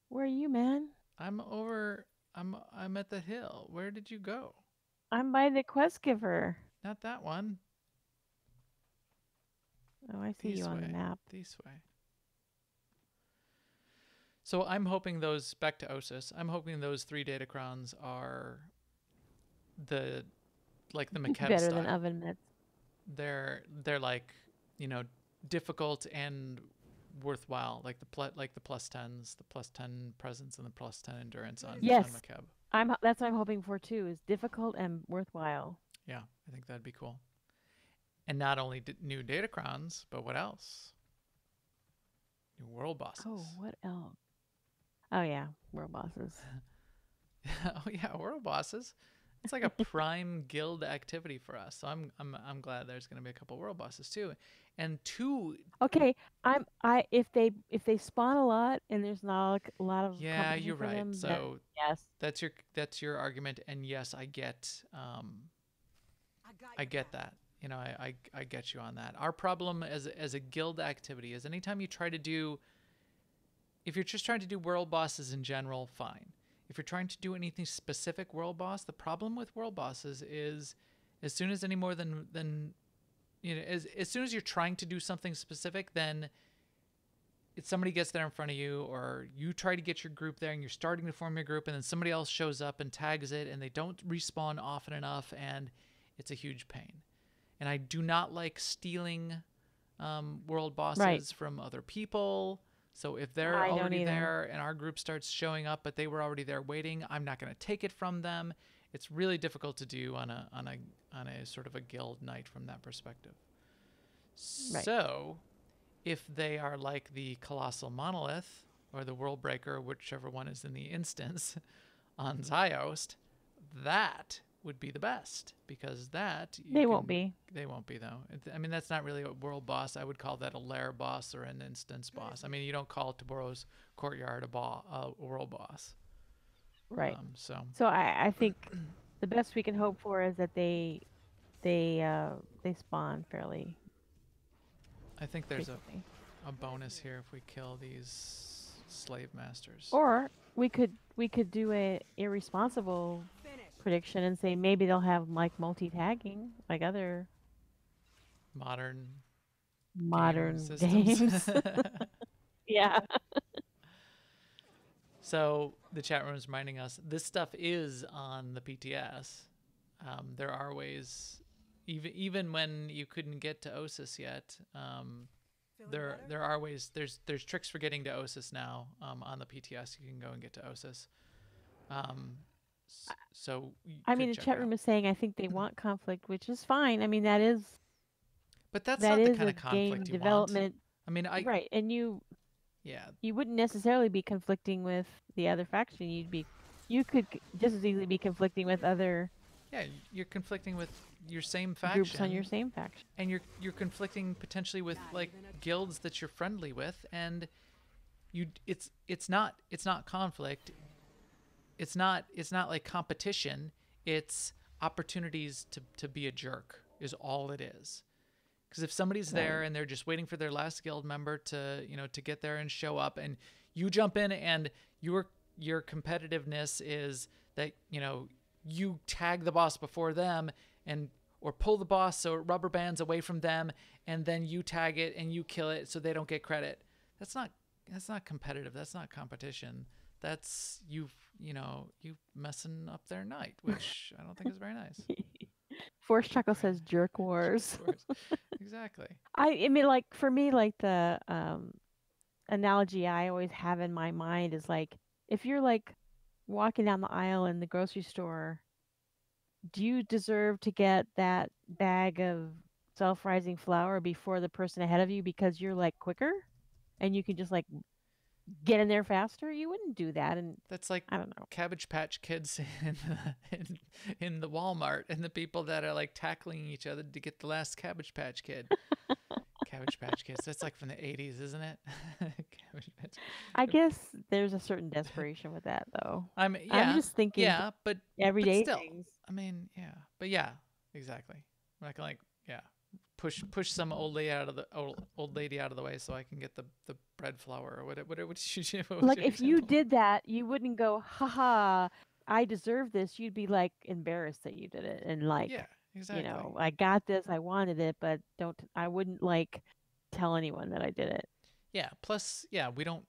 Where are you, man? I'm over. I'm at the hill. Where did you go? I'm by the quest giver. Not that one. Oh, I see you on the map. This way. So I'm hoping those, back to Ossus, I'm hoping those 3 datacrons are the McKeb better style. than oven mitts. They're like, you know, difficult and worthwhile, like the plus 10s, the plus 10 presence and the plus 10 endurance on McKeb. That's what I'm hoping for too, is difficult and worthwhile. Yeah, I think that'd be cool. And not only new datacrons, but what else? New world bosses. Oh, what else? Oh yeah, world bosses. Oh yeah, world bosses. It's like a prime guild activity for us. So I'm glad there's going to be a couple world bosses too, and 2. Okay, if they spawn a lot and there's not a lot of you're right. Them, so yes, that's your argument, and yes, I get that. You know, I get you on that. Our problem as a guild activity is anytime you try to do, if you're just trying to do world bosses in general, fine. If you're trying to do anything specific world boss, the problem with world bosses is as soon as any more than you know, as soon as you're trying to do something specific, then it's somebody gets there in front of you, or you try to get your group there and you're starting to form your group, and then somebody else shows up and tags it, and they don't respawn often enough, and it's a huge pain. And I do not like stealing world bosses from other people. So if they're already there and our group starts showing up, but they were already there waiting, I'm not going to take it from them. It's really difficult to do on a sort of a guild night from that perspective. Right. So if they are like the Colossal Monolith or the World Breaker, whichever one is in the instance on Ziost, that would be the best, because that won't be. They won't be though. I mean, that's not really a world boss. I would call that a lair boss or an instance boss. I mean, you don't call Taboro's Courtyard a world boss. Right. So I think the best we can hope for is that they spawn fairly. I think there's a bonus here if we kill these slave masters. Or we could do a irresponsible prediction and say maybe they'll have like multi-tagging like other modern games. Yeah. So the chat room is reminding us this stuff is on the PTS. There are ways, even when you couldn't get to Ossus yet. There are ways. There's tricks for getting to Ossus now. On the PTS, you can go and get to Ossus. So you I could mean, the check chat her room out. is saying I think they want conflict, which is fine. I mean, But that's that not the is kind a of game conflict you want. development, I mean, right? And yeah, you wouldn't necessarily be conflicting with the other faction. You could just as easily be conflicting with other yeah, you're conflicting with your same groups on faction, your same faction. and you're conflicting potentially with like guilds that you're friendly with, and it's not conflict. It's not like competition. It's opportunities to be a jerk is all it is. Because if somebody's there and they're just waiting for their last guild member to to get there and show up, and you jump in and your competitiveness is that you tag the boss before them or pull the boss so it rubber bands away from them, and then you tag it and you kill it so they don't get credit. That's not competitive. That's not competition. That's you messing up their night, which I don't think is very nice. Force Chuckle says jerk wars. Exactly. I mean, like, for me, like, the analogy I always have in my mind is like, if you're like walking down the aisle in the grocery store, do you deserve to get that bag of self-rising flour before the person ahead of you because you're like quicker and you can just like get in there faster? You wouldn't do that. And that's like, I don't know, Cabbage Patch Kids in the Walmart, and the people that are like tackling each other to get the last Cabbage Patch Kid. Cabbage Patch Kids. That's like from the 80s, isn't it? Cabbage Patch. I guess there's a certain desperation with that, though. I'm just thinking, but everyday still, things. I mean, yeah, but yeah, exactly. I'm not gonna like, push some old lady out of the way so I can get the bread flour or whatever. Like, if you did that, you wouldn't go, haha, I deserve this. You'd be like embarrassed that you did it, and like, yeah, exactly. I got this, I wanted it, but I wouldn't like tell anyone that I did it. Yeah. Plus, we don't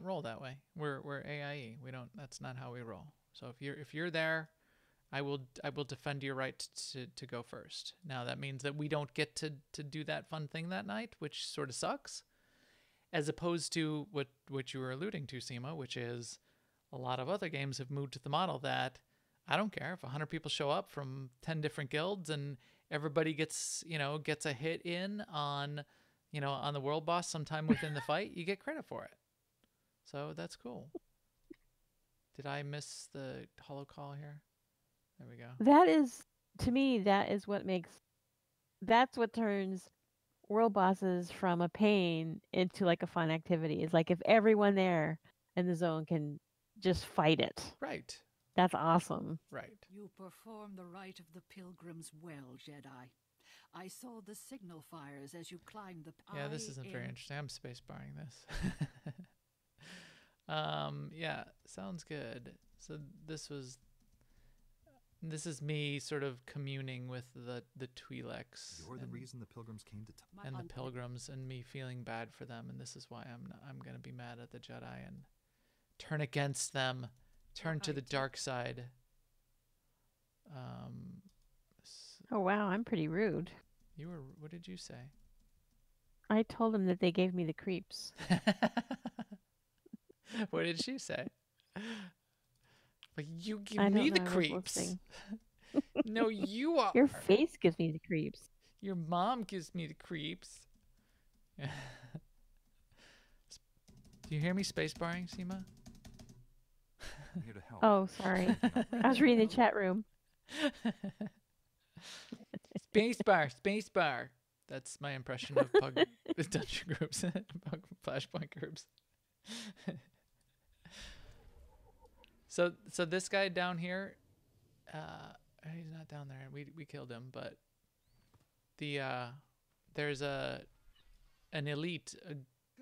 roll that way. We're AIE. We don't. That's not how we roll. So if you're there, I will defend your right to go first. Now that means that we don't get to do that fun thing that night, which sort of sucks. As opposed to what you were alluding to, Seema, which is a lot of other games have moved to the model that I don't care if 100 people show up from 10 different guilds and everybody gets a hit in on the world boss sometime within the fight, you get credit for it. So that's cool. Did I miss the holo call here? There we go. That is, to me, that's what turns world bosses from a pain into like a fun activity. Is like if everyone there in the zone can just fight it. Right. That's awesome. Right. You perform the rite of the pilgrims well, Jedi. I saw the signal fires as you climbed the... Yeah, this isn't very interesting. I'm spacebarring this. Yeah, sounds good. So this is me sort of communing with the Twi'leks. You're the reason the pilgrims came to and the pilgrims, and me feeling bad for them, and this is why I'm gonna be mad at the Jedi and turn against them, turn to the dark side. Oh wow, I'm pretty rude. What did you say? I told them that they gave me the creeps. What did she say? Like, you give me the creeps. No, you are. Your face gives me the creeps. Your mom gives me the creeps. Do you hear me spacebarring, Seema? I'm here to help. Oh, sorry. I was reading the chat room. Spacebar. That's my impression of Pug dungeon groups, Pug Flashpoint groups. So this guy down here, he's not down there. We killed him, but there's an elite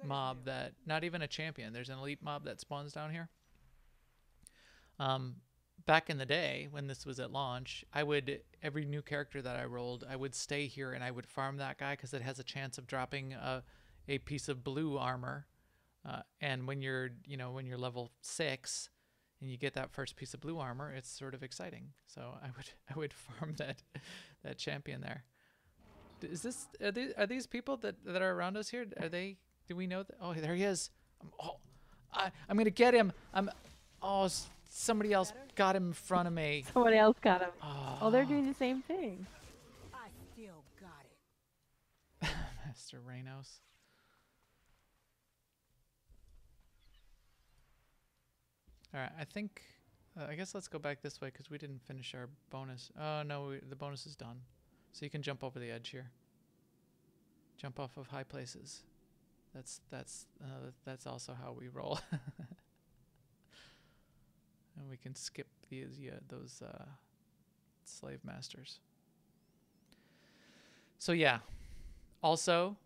mob that, not even a champion. There's an elite mob that spawns down here. Back in the day when this was at launch, every new character that I rolled, I would stay here and I would farm that guy because it has a chance of dropping a piece of blue armor. And when you're level 6 and you get that first piece of blue armor, it's sort of exciting. So I would farm that champion there. Are these people that are around us here? Do we know that? Oh, there he is. I'm gonna get him. Somebody else got him in front of me. Somebody else got him. Oh, Oh, they're doing the same thing. I still got it. Master Reynos. All right, I think, I guess let's go back this way because we didn't finish our bonus. Oh, no, the bonus is done. So you can jump over the edge here. Jump off of high places. That's also how we roll. And we can skip those slave masters. So yeah. Also,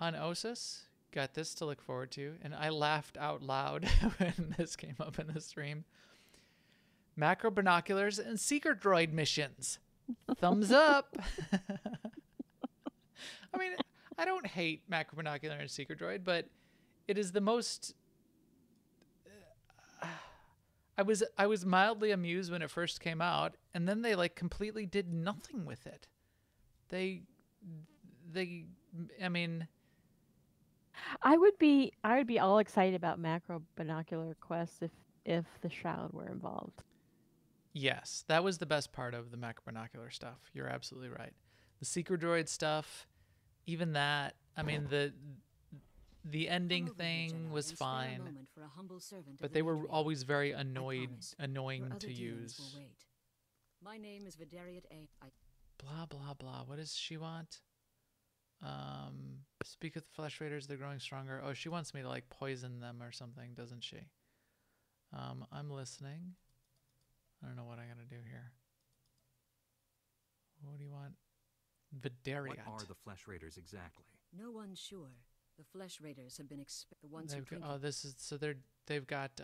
on Ossus, got this to look forward to, and I laughed out loud when this came up in the stream. Macro binoculars and seeker droid missions. Thumbs up. I mean, I don't hate macro binocular and seeker droid, but it is the most. I was mildly amused when it first came out, and then they like completely did nothing with it. I mean, I would be all excited about macro binocular quests if the Shroud were involved. Yes, that was the best part of the macro binocular stuff. You're absolutely right. The seeker droid stuff, even that. I mean, the ending thing was fine, but they were always very annoying to use. My name is Vidariat A. Blah blah blah. What does she want? Speak with the flesh raiders. They're growing stronger. Oh, she wants me to like poison them or something, doesn't she? I'm listening. I don't know what I gotta do here. What do you want? Vidariat. What are the flesh raiders exactly? No one's sure. The flesh raiders have been the ones who drink. Oh, this is so they've got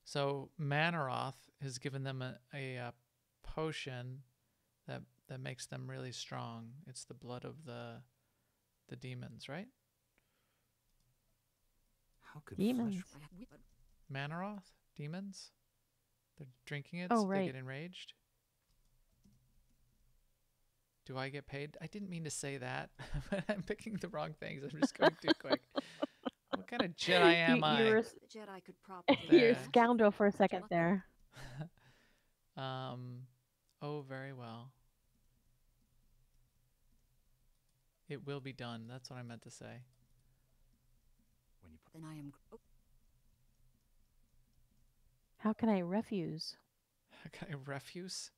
so Manaroth has given them a potion that makes them really strong. It's the blood of the demons, right? How could demons? Manaroth demons? They're drinking it, oh, so right. they get enraged. Do I get paid? I didn't mean to say that, but I'm picking the wrong things. I'm just going too quick. What kind of Jedi am I? The Jedi could probably. You're a scoundrel for a second there. Oh, very well. It will be done. That's what I meant to say. When you then I am. Oh. How can I refuse? How can I refuse?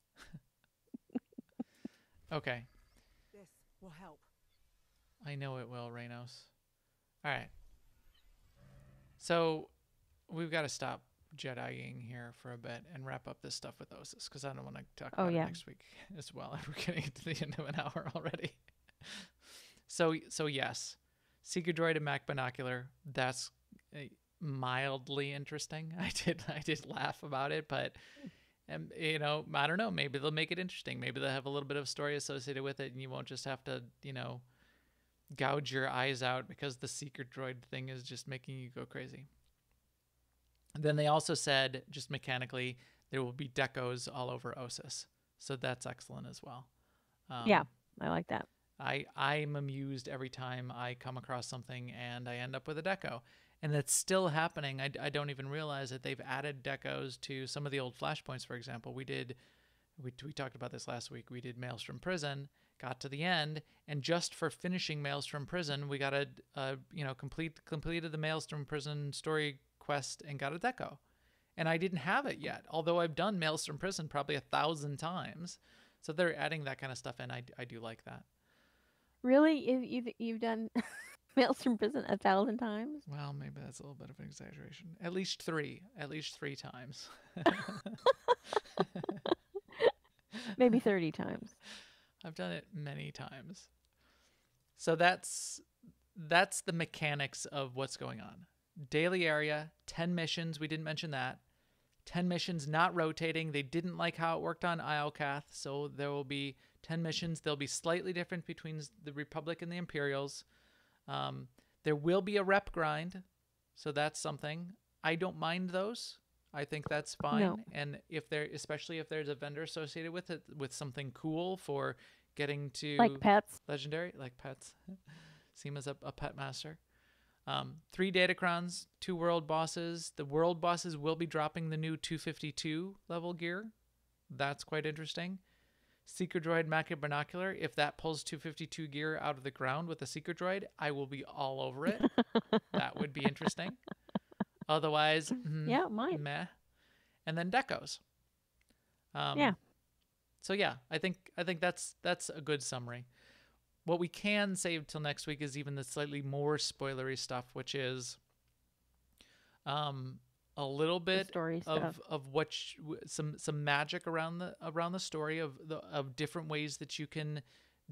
Okay. This will help. I know it will, Reynos. All right. So we've got to stop Jediing here for a bit and wrap up this stuff with Ossus because I don't want to talk about it next week as well. We're getting to the end of an hour already. So yes, Seeker Droid and Mac Binocular. That's mildly interesting. I did laugh about it, but. And, you know, I don't know, maybe they'll make it interesting. Maybe they'll have a little bit of story associated with it and you won't just have to, you know, gouge your eyes out because the seeker droid thing is just making you go crazy. And then they also said, just mechanically, there will be decos all over Ossus. So that's excellent as well. Yeah, I like that. I'm amused every time I come across something and I end up with a deco. And that's still happening. I don't even realize that they've added decos to some of the old flashpoints, for example. We talked about this last week. We did Maelstrom Prison, got to the end, and just for finishing Maelstrom Prison, we got completed the Maelstrom Prison story quest and got a deco. And I didn't have it yet, although I've done Maelstrom Prison probably 1,000 times. So they're adding that kind of stuff in. I do like that. Really? You've done Maelstrom Prison 1,000 times? Well, maybe that's a little bit of an exaggeration. At least three times. Maybe 30 times. I've done it many times. So that's the mechanics of what's going on. Daily area, 10 missions. We didn't mention that. 10 missions not rotating. They didn't like how it worked on Iolcath, so there will be 10 missions. They'll be slightly different between the Republic and the Imperials. There will be a rep grind, so that's something. I don't mind those. I think that's fine. No. And especially if there's a vendor associated with it, with something cool for getting to like pets, legendary, like pets. Seema's a pet master. 3 Datacrons, 2 world bosses. The world bosses will be dropping the new 252 level gear. That's quite interesting. Seeker Droid Macro Binocular. If that pulls 252 gear out of the ground with a Seeker Droid, I will be all over it. That would be interesting. Otherwise, yeah, it might. Meh. And then decos. Yeah. So yeah, I think that's a good summary. What we can save till next week is even the slightly more spoilery stuff, which is a little bit of what some magic around the story of different ways that you can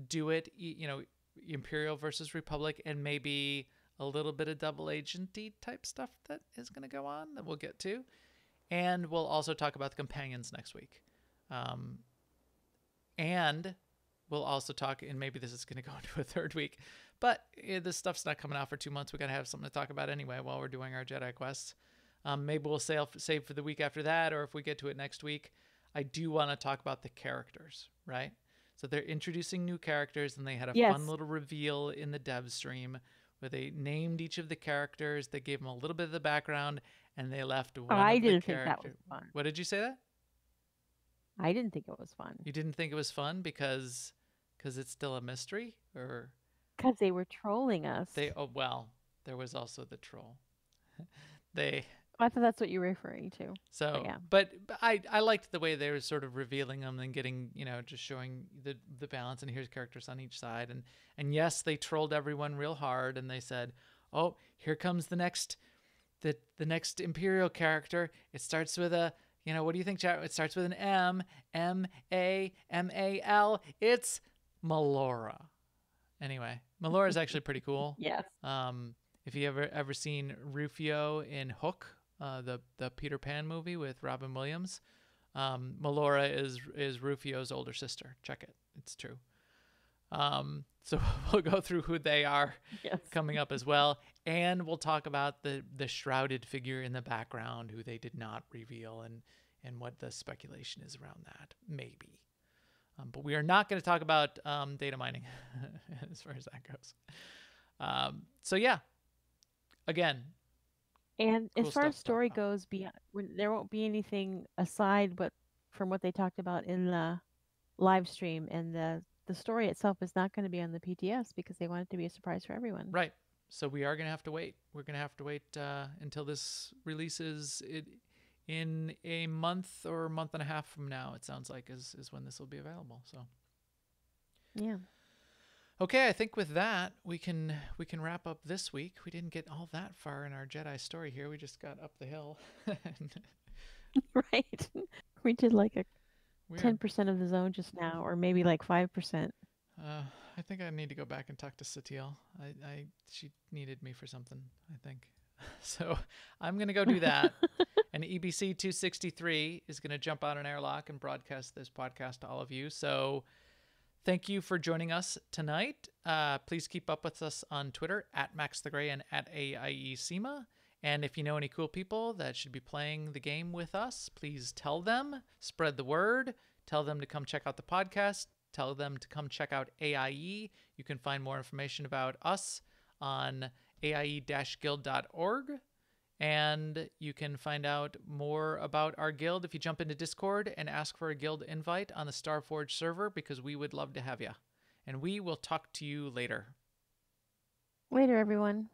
do it. You know, Imperial versus Republic, and maybe a little bit of double agenty type stuff that is going to go on that we'll get to, and we'll also talk about the companions next week, and we'll also talk, and maybe this is going to go into a third week, but this stuff's not coming out for 2 months. We got to have something to talk about anyway while we're doing our Jedi quests. Maybe we'll save for the week after that, or if we get to it next week. I do want to talk about the characters, right? So they're introducing new characters, and they had a fun little reveal in the dev stream where they named each of the characters. They gave them a little bit of the background, and they left one I of the didn't think characters. that was fun. What did you say that? I didn't think it was fun. You didn't think it was fun because it's still a mystery, or because they were trolling us. Well, there was also the troll. I thought that's what you were referring to. So, yeah. But I liked the way they were sort of revealing them and getting, just showing the balance, and here's characters on each side. And yes, they trolled everyone real hard, and they said, oh, here comes the next Imperial character. It starts with a, what do you think, chat? It starts with an M, M-A-M-A-L. It's Melora. Anyway, Melora is actually pretty cool. Yes. If you ever seen Rufio in Hook, the Peter Pan movie with Robin Williams, Melora is Rufio's older sister. Check it; it's true. So we'll go through who they are coming up as well, and we'll talk about the shrouded figure in the background who they did not reveal, and what the speculation is around that, maybe. But we are not going to talk about data mining as far as that goes. So yeah. Again, and cool as far as stuff story goes, beyond, there won't be anything aside but from what they talked about in the live stream, and the story itself is not going to be on the PTS because they want it to be a surprise for everyone. Right. So we are going to have to wait. We're going to have to wait until this releases in a month or a month and a half from now. It sounds like is when this will be available. So yeah. Okay, I think with that we can wrap up this week. We didn't get all that far in our Jedi story here. We just got up the hill. Right. We did like a 10% of the zone just now, or maybe like 5%. I think I need to go back and talk to Satiel. She needed me for something, I think. So I'm going to go do that. And EBC 263 is going to jump out an airlock and broadcast this podcast to all of you. So thank you for joining us tonight. Please keep up with us on Twitter @MaxTheGray and @AIESEMA. And if you know any cool people that should be playing the game with us, please tell them, spread the word, tell them to come check out the podcast, tell them to come check out AIE. You can find more information about us on AIE-guild.org. And you can find out more about our guild if you jump into Discord and ask for a guild invite on the Starforge server, because we would love to have you. And we will talk to you later. Later, everyone.